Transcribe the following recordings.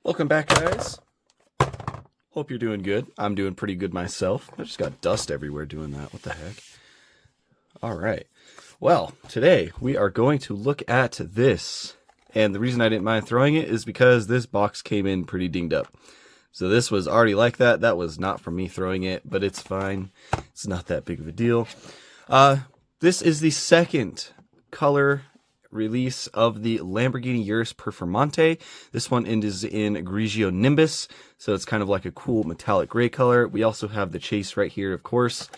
Welcome back, guys. Hope you're doing good. I'm doing pretty good myself. I just got dust everywhere doing that. What the heck? All right. Well, today we are going to look at this. And the reason I didn't mind throwing it is because this box came in pretty dinged up. So this was already like that. That was not from me throwing it, but it's fine. It's not that big of a deal. This is the second color release of the Lamborghini Urus Performante. This one is in Grigio Nimbus, so it's kind of like a cool metallic gray color. We also have the chase right here, of course,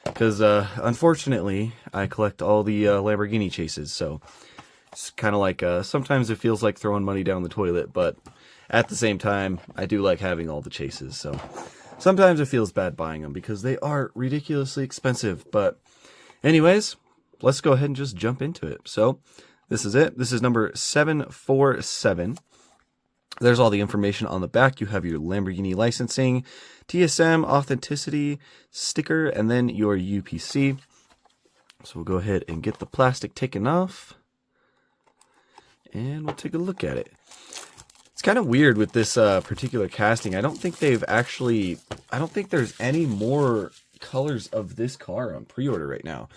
because unfortunately I collect all the Lamborghini chases, so it's kind of like sometimes it feels like throwing money down the toilet, but at the same time I do like having all the chases, so sometimes it feels bad buying them because they are ridiculously expensive. But anyways, let's go ahead and just jump into it. So this is it. This is number 747. There's all the information on the back. You have your Lamborghini licensing, TSM, authenticity, sticker, and then your UPC. So we'll go ahead and get the plastic taken off, and we'll take a look at it. It's kind of weird with this particular casting. I don't think there's any more colors of this car on pre-order right now.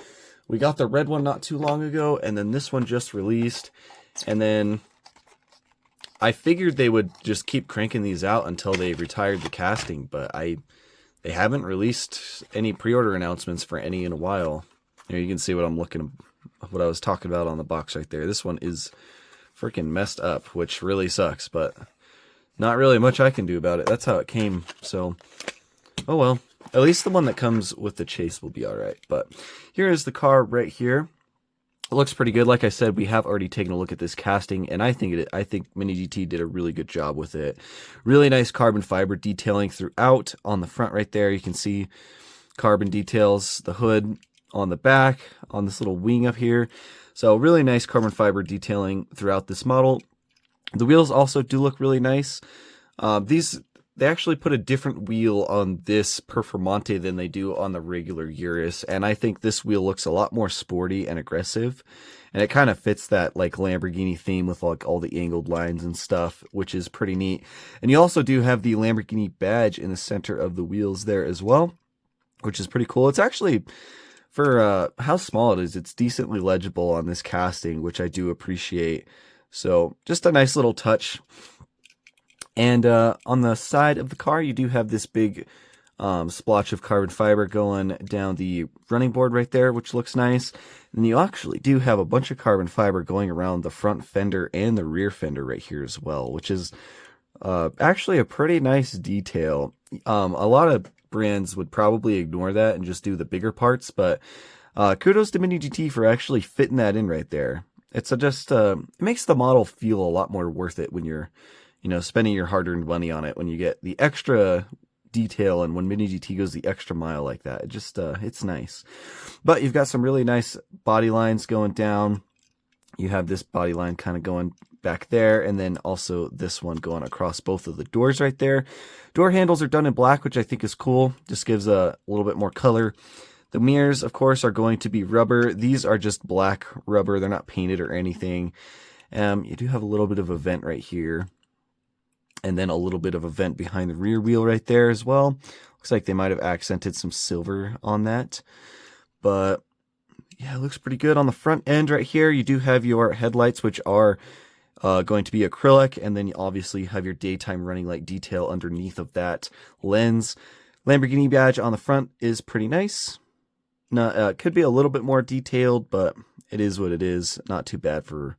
We got the red one not too long ago, and then this one just released. And then I figured they would just keep cranking these out until they retired the casting, but they haven't released any pre-order announcements for any in a while. Here you can see what I was talking about on the box right there. This one is freaking messed up, which really sucks, but not really much I can do about it. That's how it came, so oh well. At least the one that comes with the chase will be alright. But here is the car right here. It looks pretty good. Like I said, we have already taken a look at this casting, and I think Mini GT did a really good job with it. Really nice carbon fiber detailing throughout. On the front right there, you can see carbon details, the hood on the back, on this little wing up here. So really nice carbon fiber detailing throughout this model. The wheels also do look really nice. They actually put a different wheel on this Performante than they do on the regular Urus, and I think this wheel looks a lot more sporty and aggressive, and it kind of fits that like Lamborghini theme with like all the angled lines and stuff, which is pretty neat. And you also do have the Lamborghini badge in the center of the wheels there as well, which is pretty cool. It's actually, for how small it is, it's decently legible on this casting, which I do appreciate. So just a nice little touch. And on the side of the car, you do have this big splotch of carbon fiber going down the running board right there, which looks nice. And you actually do have a bunch of carbon fiber going around the front fender and the rear fender right here as well, which is actually a pretty nice detail. A lot of brands would probably ignore that and just do the bigger parts, but kudos to Mini GT for actually fitting that in right there. It's it makes the model feel a lot more worth it when you're spending your hard-earned money on it, when you get the extra detail and when Mini GT goes the extra mile like that. It's nice. But you've got some really nice body lines going down. You have this body line kind of going back there, and then also this one going across both of the doors right there. Door handles are done in black, which I think is cool. Just gives a little bit more color. The mirrors, of course, are going to be rubber. These are just black rubber. They're not painted or anything. You do have a little bit of a vent right here, and then a little bit of a vent behind the rear wheel right there as well. Looks like they might have accented some silver on that. But yeah, it looks pretty good. On the front end right here, you do have your headlights, which are going to be acrylic. And then you obviously have your daytime running light detail underneath of that lens. Lamborghini badge on the front is pretty nice. Could be a little bit more detailed, but it is what it is. Not too bad for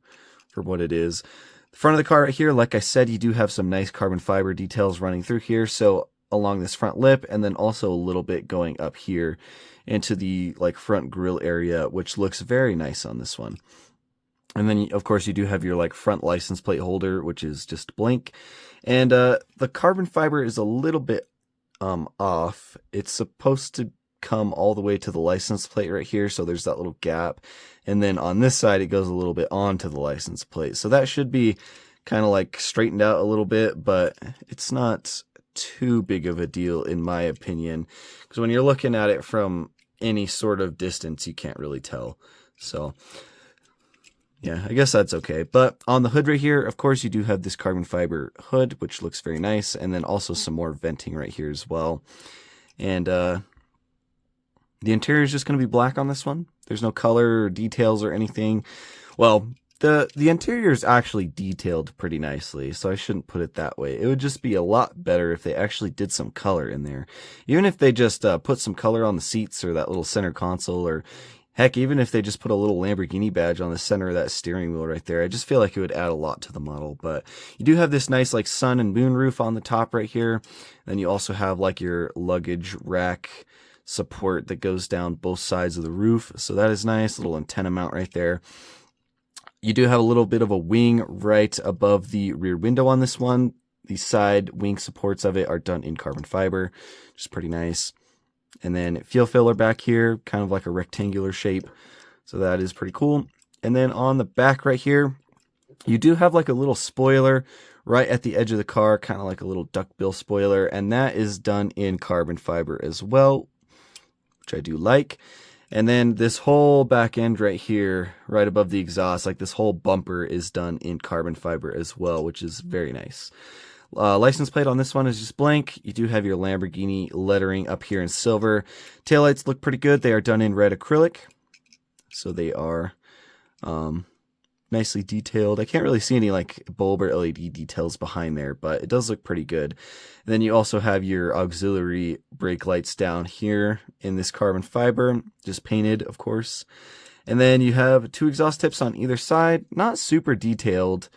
what it is. The front of the car right here, like I said, you do have some nice carbon fiber details running through here. So along this front lip, and then also a little bit going up here into the like front grille area, which looks very nice on this one. And then of course you do have your like front license plate holder, which is just blank. And the carbon fiber is a little bit off. It's supposed to come all the way to the license plate right here, so there's that little gap, and then on this side it goes a little bit onto the license plate, so that should be kind of like straightened out a little bit, but it's not too big of a deal in my opinion, because when you're looking at it from any sort of distance you can't really tell. So Yeah, I guess that's okay. But on the hood right here, of course, you do have this carbon fiber hood, which looks very nice. And then also some more venting right here as well. And the interior is just going to be black on this one. There's no color or details or anything. Well, the interior is actually detailed pretty nicely, so I shouldn't put it that way. It would just be a lot better if they actually did some color in there. Even if they just put some color on the seats or that little center console, or heck, even if they just put a little Lamborghini badge on the center of that steering wheel right there, I just feel like it would add a lot to the model. But you do have this nice like sun and moon roof on the top right here. Then you also have like your luggage rack support that goes down both sides of the roof. So that is nice. Little antenna mount right there. You do have a little bit of a wing right above the rear window on this one. The side wing supports of it are done in carbon fiber, which is pretty nice. And then fuel filler back here, kind of like a rectangular shape. So that is pretty cool. And then on the back right here, you do have like a little spoiler right at the edge of the car, kind of like a little duckbill spoiler. And that is done in carbon fiber as well, which I do like. And then this whole back end right here, right above the exhaust, like this whole bumper is done in carbon fiber as well, which is very nice. License plate on this one is just blank. You do have your Lamborghini lettering up here in silver. Taillights look pretty good. They are done in red acrylic. So they are nicely detailed. I can't really see any like bulb or LED details behind there, but it does look pretty good. And then you also have your auxiliary brake lights down here in this carbon fiber, just painted, of course. And then you have two exhaust tips on either side, not super detailed.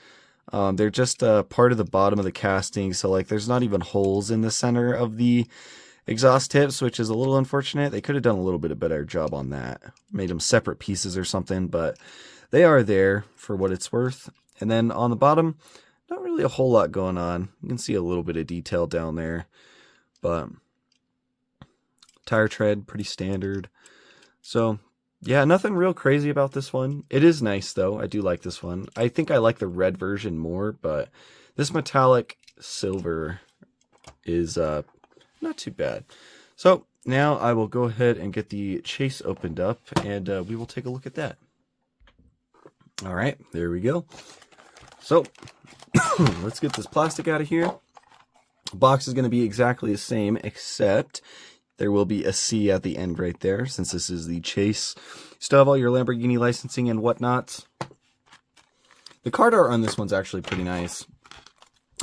They're just part of the bottom of the casting, so like there's not even holes in the center of the exhaust tips, which is a little unfortunate. They could have done a little bit of better job on that. Made them separate pieces or something, but they are there for what it's worth. And then on the bottom, not really a whole lot going on. You can see a little bit of detail down there, but tire tread, pretty standard. So yeah, nothing real crazy about this one. It is nice though. I do like this one. I think I like the red version more, but this metallic silver is not too bad. So now I will go ahead and get the chase opened up, and we will take a look at that. All right, there we go. So let's get this plastic out of here. The box is going to be exactly the same, except there will be a C at the end right there, since this is the chase. You still have all your Lamborghini licensing and whatnot. The card art on this one's actually pretty nice.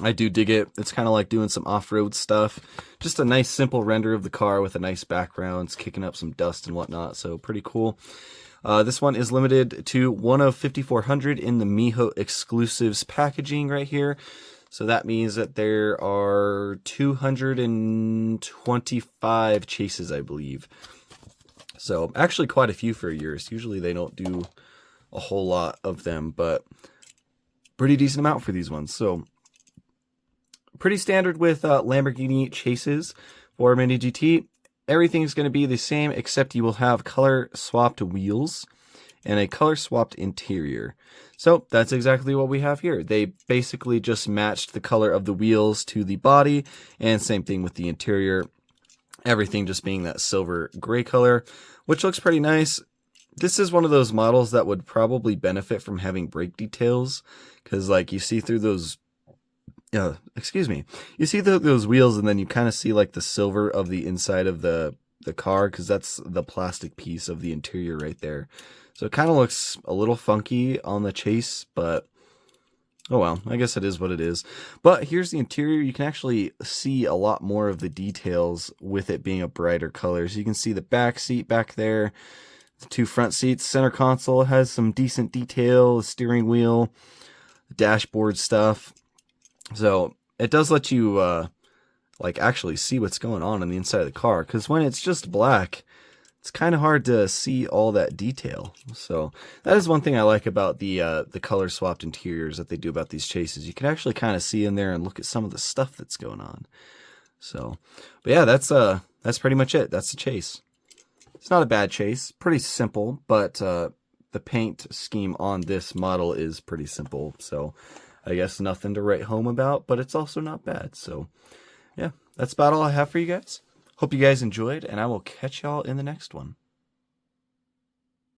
I do dig it. It's kind of like doing some off-road stuff. Just a nice simple render of the car with a nice background. It's kicking up some dust and whatnot, so pretty cool. This one is limited to 1 of 5,400 in the Miho exclusives packaging right here. So that means that there are 225 chases, I believe. So actually quite a few for a Urus. Usually they don't do a whole lot of them, but pretty decent amount for these ones. So pretty standard with Lamborghini chases for Mini GT. Everything's going to be the same, except you will have color swapped wheels and a color swapped interior. So that's exactly what we have here. They basically just matched the color of the wheels to the body, and same thing with the interior. Everything just being that silver gray color, which looks pretty nice. This is one of those models that would probably benefit from having brake details, because like you see through those you see those wheels, and then you kind of see like the silver of the inside of the car, because that's the plastic piece of the interior right there. So it kind of looks a little funky on the chase, but oh well, I guess it is what it is. But here's the interior. You can actually see a lot more of the details with it being a brighter color. So you can see the back seat back there, the two front seats, center console has some decent detail, the steering wheel, the dashboard stuff. So it does let you like actually see what's going on the inside of the car, because when it's just black, it's kind of hard to see all that detail. So that is one thing I like about the color swapped interiors that they do about these chases. You can actually kind of see in there and look at some of the stuff that's going on. So, but yeah, that's pretty much it. That's the chase. It's not a bad chase, pretty simple, but the paint scheme on this model is pretty simple. So I guess nothing to write home about, but it's also not bad. So yeah, that's about all I have for you guys. Hope you guys enjoyed, and I will catch y'all in the next one.